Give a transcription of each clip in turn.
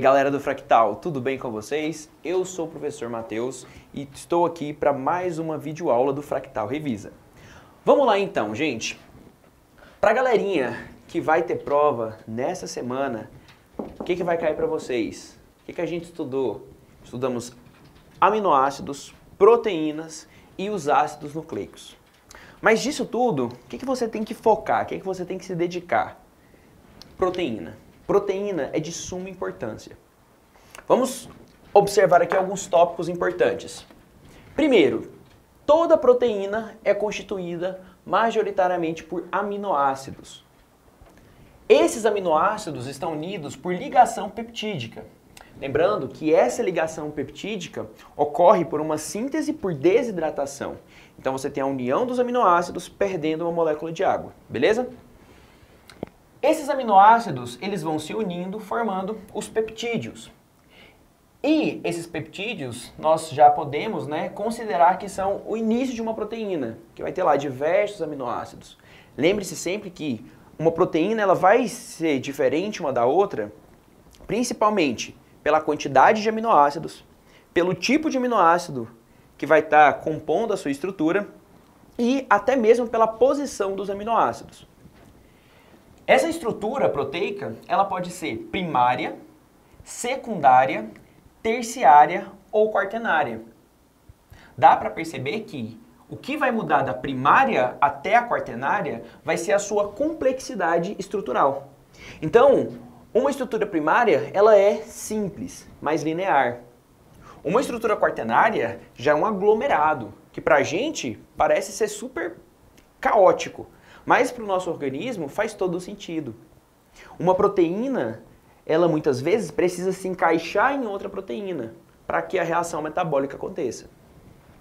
galera do Fractal, tudo bem com vocês? Eu sou o professor Matheus e estou aqui para mais uma videoaula do Fractal Revisa. Vamos lá então, gente. Para a galerinha que vai ter prova nessa semana, o que vai cair para vocês? O que a gente estudou? Estudamos aminoácidos, proteínas e os ácidos nucleicos. Mas disso tudo, o que você tem que focar? O que você tem que se dedicar? Proteína. Proteína é de suma importância. Vamos observar aqui alguns tópicos importantes. Primeiro, toda proteína é constituída majoritariamente por aminoácidos. Esses aminoácidos estão unidos por ligação peptídica. Lembrando que essa ligação peptídica ocorre por uma síntese por desidratação. Então você tem a união dos aminoácidos perdendo uma molécula de água, beleza? Esses aminoácidos, eles vão se unindo, formando os peptídeos. E esses peptídeos, nós já podemos, considerar que são o início de uma proteína, que vai ter lá diversos aminoácidos. Lembre-se sempre que uma proteína ela vai ser diferente uma da outra, principalmente pela quantidade de aminoácidos, pelo tipo de aminoácido que vai estar compondo a sua estrutura e até mesmo pela posição dos aminoácidos. Essa estrutura proteica, ela pode ser primária, secundária, terciária ou quaternária. Dá para perceber que o que vai mudar da primária até a quaternária vai ser a sua complexidade estrutural. Então, uma estrutura primária, ela é simples, mais linear. Uma estrutura quaternária já é um aglomerado, que para a gente parece ser super caótico. Mas para o nosso organismo faz todo o sentido. Uma proteína, ela muitas vezes precisa se encaixar em outra proteína para que a reação metabólica aconteça.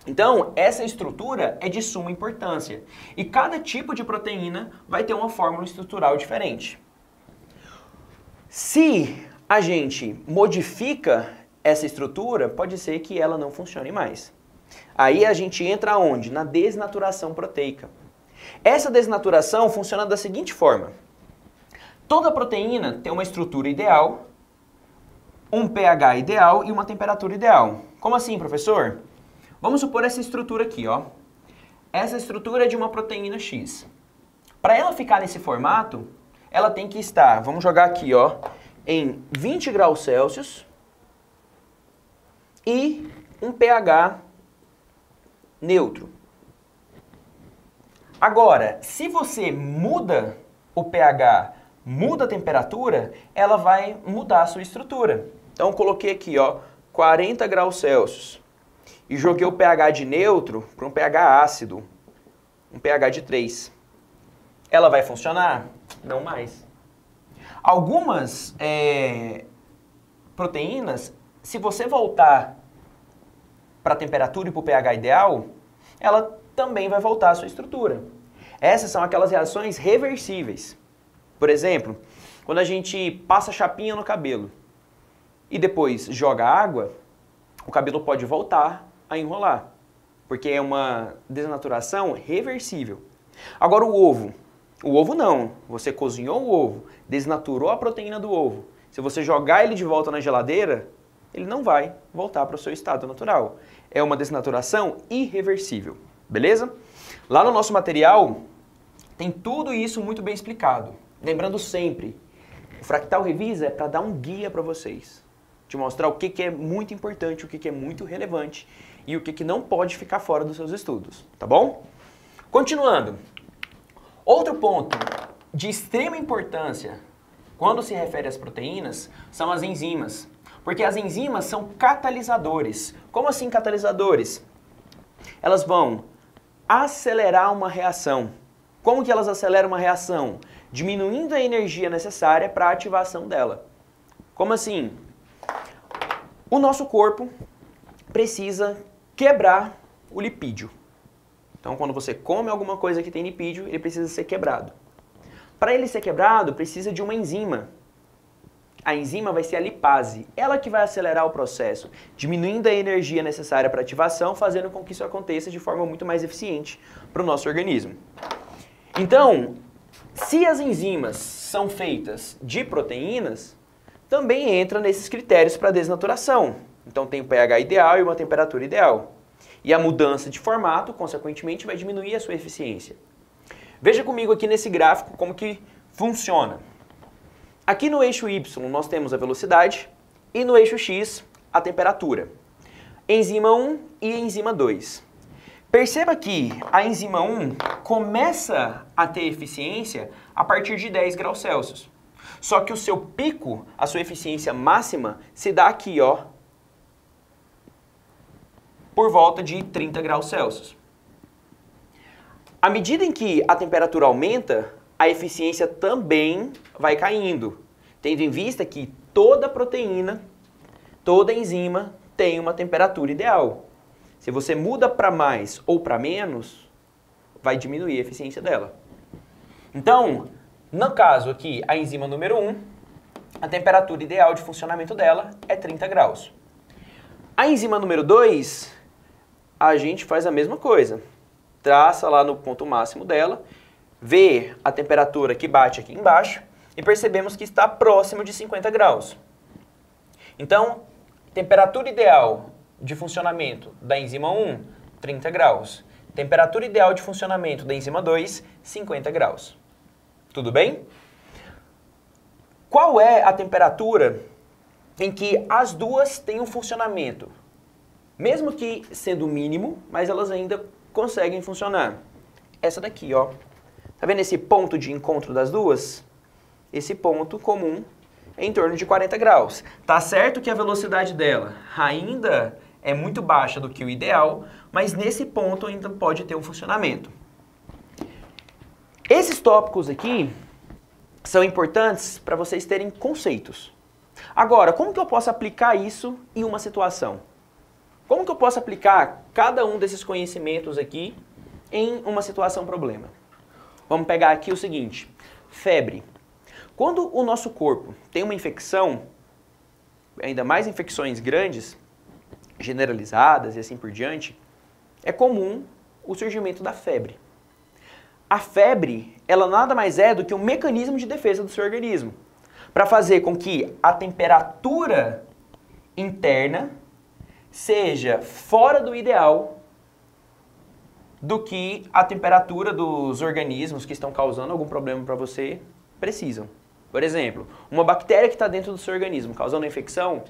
Então, essa estrutura é de suma importância. E cada tipo de proteína vai ter uma fórmula estrutural diferente. Se a gente modifica essa estrutura, pode ser que ela não funcione mais. Aí a gente entra onde? Na desnaturação proteica. Essa desnaturação funciona da seguinte forma. Toda proteína tem uma estrutura ideal, um pH ideal e uma temperatura ideal. Como assim, professor? Vamos supor essa estrutura aqui, ó. Essa estrutura é de uma proteína X. Para ela ficar nesse formato, ela tem que estar, vamos jogar aqui, ó, em 20 graus Celsius e um pH neutro. Agora, se você muda o pH, muda a temperatura, ela vai mudar a sua estrutura. Então, coloquei aqui, ó, 40 graus Celsius e joguei o pH de neutro para um pH ácido, um pH de 3. Ela vai funcionar? Não mais. Algumas proteínas, se você voltar para a temperatura e para o pH ideal, ela também vai voltar à sua estrutura. Essas são aquelas reações reversíveis. Por exemplo, quando a gente passa chapinha no cabelo e depois joga água, o cabelo pode voltar a enrolar, porque é uma desnaturação reversível. Agora o ovo não. Você cozinhou o ovo, desnaturou a proteína do ovo. Se você jogar ele de volta na geladeira, ele não vai voltar para o seu estado natural. É uma desnaturação irreversível. Beleza? Lá no nosso material tem tudo isso muito bem explicado. Lembrando sempre, o Fractal Revisa é para dar um guia para vocês. Te mostrar o que é muito importante, o que é muito relevante e o que não pode ficar fora dos seus estudos. Tá bom? Continuando. Outro ponto de extrema importância quando se refere às proteínas são as enzimas. Porque as enzimas são catalisadores. Como assim catalisadores? Elas vão acelerar uma reação. Como que elas aceleram uma reação? Diminuindo a energia necessária para a ativação dela. Como assim? O nosso corpo precisa quebrar o lipídio. Então, quando você come alguma coisa que tem lipídio, ele precisa ser quebrado. Para ele ser quebrado, precisa de uma enzima. A enzima vai ser a lipase, ela que vai acelerar o processo, diminuindo a energia necessária para ativação, fazendo com que isso aconteça de forma muito mais eficiente para o nosso organismo. Então, se as enzimas são feitas de proteínas, também entra nesses critérios para desnaturação. Então tem o pH ideal e uma temperatura ideal. E a mudança de formato, consequentemente, vai diminuir a sua eficiência. Veja comigo aqui nesse gráfico como que funciona. Aqui no eixo Y nós temos a velocidade e no eixo X a temperatura. Enzima 1 e enzima 2. Perceba que a enzima 1 começa a ter eficiência a partir de 10 graus Celsius. Só que o seu pico, a sua eficiência máxima, se dá aqui, ó, por volta de 30 graus Celsius. À medida em que a temperatura aumenta, a eficiência também vai caindo, tendo em vista que toda proteína, toda enzima tem uma temperatura ideal. Se você muda para mais ou para menos, vai diminuir a eficiência dela. Então, no caso aqui, a enzima número 1, a temperatura ideal de funcionamento dela é 30 graus. A enzima número 2, a gente faz a mesma coisa. Traça lá no ponto máximo dela, vê a temperatura que bate aqui embaixo e percebemos que está próximo de 50 graus. Então, temperatura ideal de funcionamento da enzima 1, 30 graus. Temperatura ideal de funcionamento da enzima 2, 50 graus. Tudo bem? Qual é a temperatura em que as duas têm um funcionamento? Mesmo que sendo mínimo, mas elas ainda conseguem funcionar. Essa daqui, ó. Tá vendo esse ponto de encontro das duas? Esse ponto comum é em torno de 40 graus. Tá certo que a velocidade dela ainda é muito baixa do que o ideal, mas nesse ponto ainda pode ter um funcionamento. Esses tópicos aqui são importantes para vocês terem conceitos. Agora, como que eu posso aplicar isso em uma situação? Como que eu posso aplicar cada um desses conhecimentos aqui em uma situação problema? Vamos pegar aqui o seguinte, febre. Quando o nosso corpo tem uma infecção, ainda mais infecções grandes, generalizadas e assim por diante, é comum o surgimento da febre. A febre, ela nada mais é do que um mecanismo de defesa do seu organismo, para fazer com que a temperatura interna seja fora do ideal do que a temperatura dos organismos que estão causando algum problema para você precisam. Por exemplo, uma bactéria que está dentro do seu organismo causando infecção,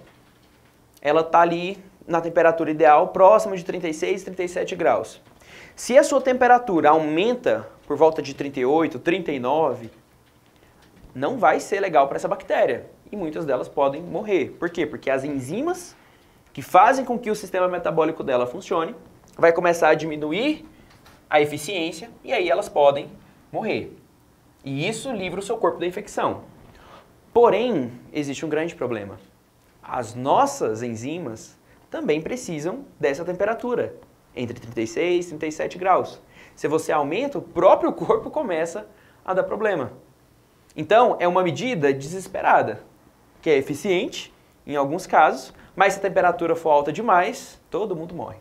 ela está ali na temperatura ideal, próxima de 36, 37 graus. Se a sua temperatura aumenta por volta de 38, 39, não vai ser legal para essa bactéria. E muitas delas podem morrer. Por quê? Porque as enzimas que fazem com que o sistema metabólico dela funcione vai começar a diminuir a eficiência e aí elas podem morrer. E isso livra o seu corpo da infecção. Porém, existe um grande problema. As nossas enzimas também precisam dessa temperatura, entre 36 e 37 graus. Se você aumenta, o próprio corpo começa a dar problema. Então, é uma medida desesperada, que é eficiente em alguns casos, mas se a temperatura for alta demais, todo mundo morre.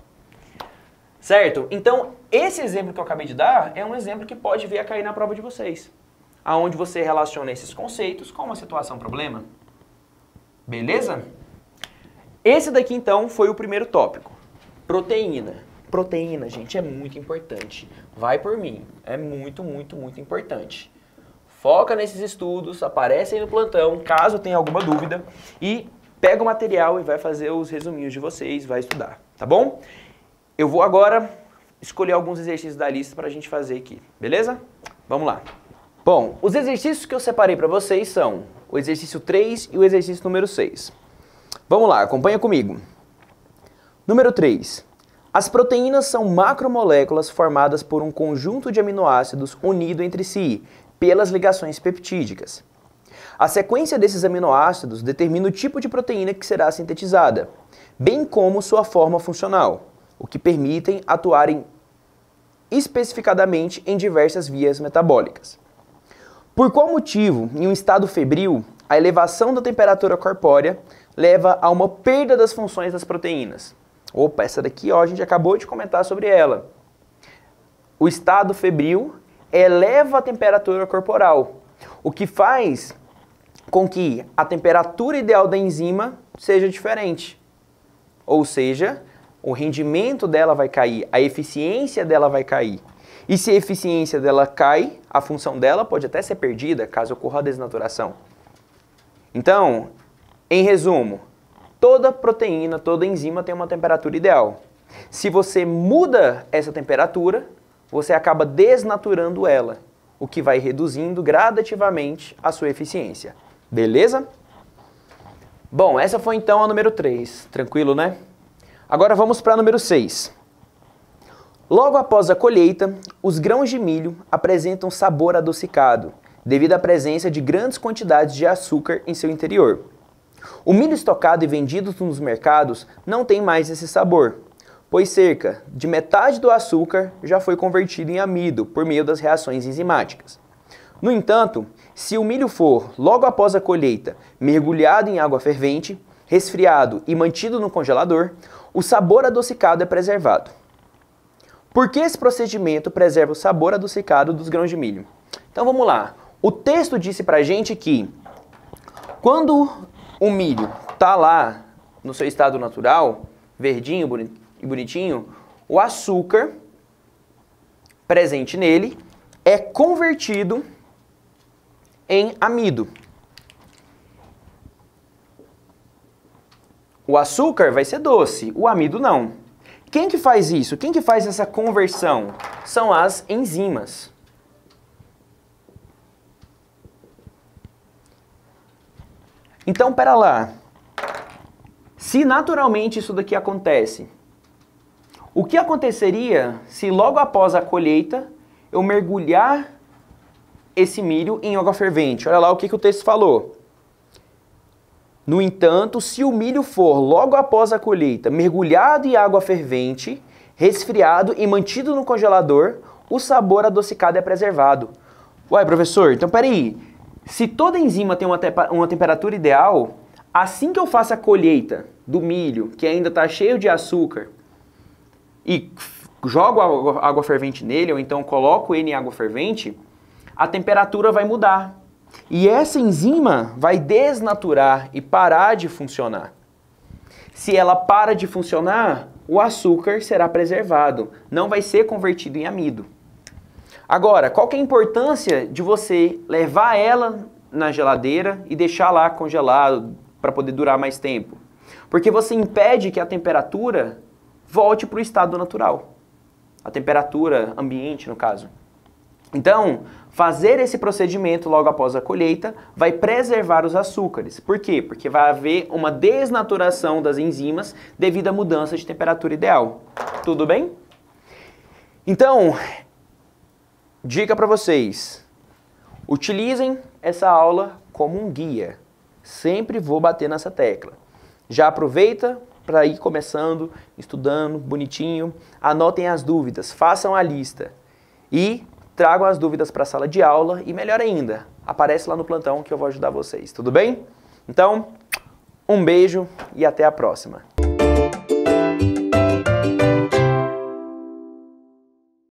Certo? Então, esse exemplo que eu acabei de dar é um exemplo que pode vir a cair na prova de vocês, aonde você relaciona esses conceitos com uma situação problema. Beleza? Esse daqui, então, foi o primeiro tópico. Proteína. Proteína, gente, é muito importante. Vai por mim. É muito, muito, muito importante. Foca nesses estudos, aparece aí no plantão, caso tenha alguma dúvida, e pega o material e vai fazer os resuminhos de vocês, vai estudar, tá bom? Eu vou agora escolher alguns exercícios da lista para a gente fazer aqui, beleza? Vamos lá. Bom, os exercícios que eu separei para vocês são o exercício 3 e o exercício número 6. Vamos lá, acompanha comigo. Número 3. As proteínas são macromoléculas formadas por um conjunto de aminoácidos unido entre si pelas ligações peptídicas. A sequência desses aminoácidos determina o tipo de proteína que será sintetizada, bem como sua forma funcional, o que permitem atuarem especificadamente em diversas vias metabólicas. Por qual motivo, em um estado febril, a elevação da temperatura corpórea leva a uma perda das funções das proteínas? Opa, essa daqui, ó, a gente acabou de comentar sobre ela. O estado febril eleva a temperatura corporal, o que faz com que a temperatura ideal da enzima seja diferente. Ou seja, o rendimento dela vai cair, a eficiência dela vai cair. E se a eficiência dela cai, a função dela pode até ser perdida, caso ocorra a desnaturação. Então, em resumo, toda proteína, toda enzima tem uma temperatura ideal. Se você muda essa temperatura, você acaba desnaturando ela, o que vai reduzindo gradativamente a sua eficiência. Beleza? Bom, essa foi então a número 3. Tranquilo, né? Agora vamos para a número 6. Logo após a colheita, os grãos de milho apresentam sabor adocicado, devido à presença de grandes quantidades de açúcar em seu interior. O milho estocado e vendido nos mercados não tem mais esse sabor, pois cerca de metade do açúcar já foi convertido em amido por meio das reações enzimáticas. No entanto, se o milho for, logo após a colheita, mergulhado em água fervente, resfriado e mantido no congelador, o sabor adocicado é preservado. Por que esse procedimento preserva o sabor adocicado dos grãos de milho? Então vamos lá. O texto disse pra gente que quando o milho está lá no seu estado natural, verdinho e bonitinho, o açúcar presente nele é convertido em amido. O açúcar vai ser doce, o amido não. Quem que faz isso? Quem que faz essa conversão? São as enzimas. Então, pera lá. Se naturalmente isso daqui acontece, o que aconteceria se logo após a colheita eu mergulhar esse milho em água fervente? Olha lá o que o texto falou. No entanto, se o milho for, logo após a colheita, mergulhado em água fervente, resfriado e mantido no congelador, o sabor adocicado é preservado. Uai, professor, então peraí. Se toda enzima tem uma temperatura ideal, assim que eu faço a colheita do milho, que ainda está cheio de açúcar, e jogo água fervente nele, ou então coloco ele em água fervente, a temperatura vai mudar. E essa enzima vai desnaturar e parar de funcionar. Se ela para de funcionar, o açúcar será preservado, não vai ser convertido em amido. Agora, qual que é a importância de você levar ela na geladeira e deixar lá congelado para poder durar mais tempo? Porque você impede que a temperatura volte para o estado natural. A temperatura ambiente, no caso. Então, fazer esse procedimento logo após a colheita vai preservar os açúcares. Por quê? Porque vai haver uma desnaturação das enzimas devido à mudança de temperatura ideal. Tudo bem? Então, dica para vocês. Utilizem essa aula como um guia. Sempre vou bater nessa tecla. Já aproveita para ir começando, estudando, bonitinho. Anotem as dúvidas, façam a lista. E tragam as dúvidas para a sala de aula e, melhor ainda, aparece lá no plantão que eu vou ajudar vocês, tudo bem? Então, um beijo e até a próxima.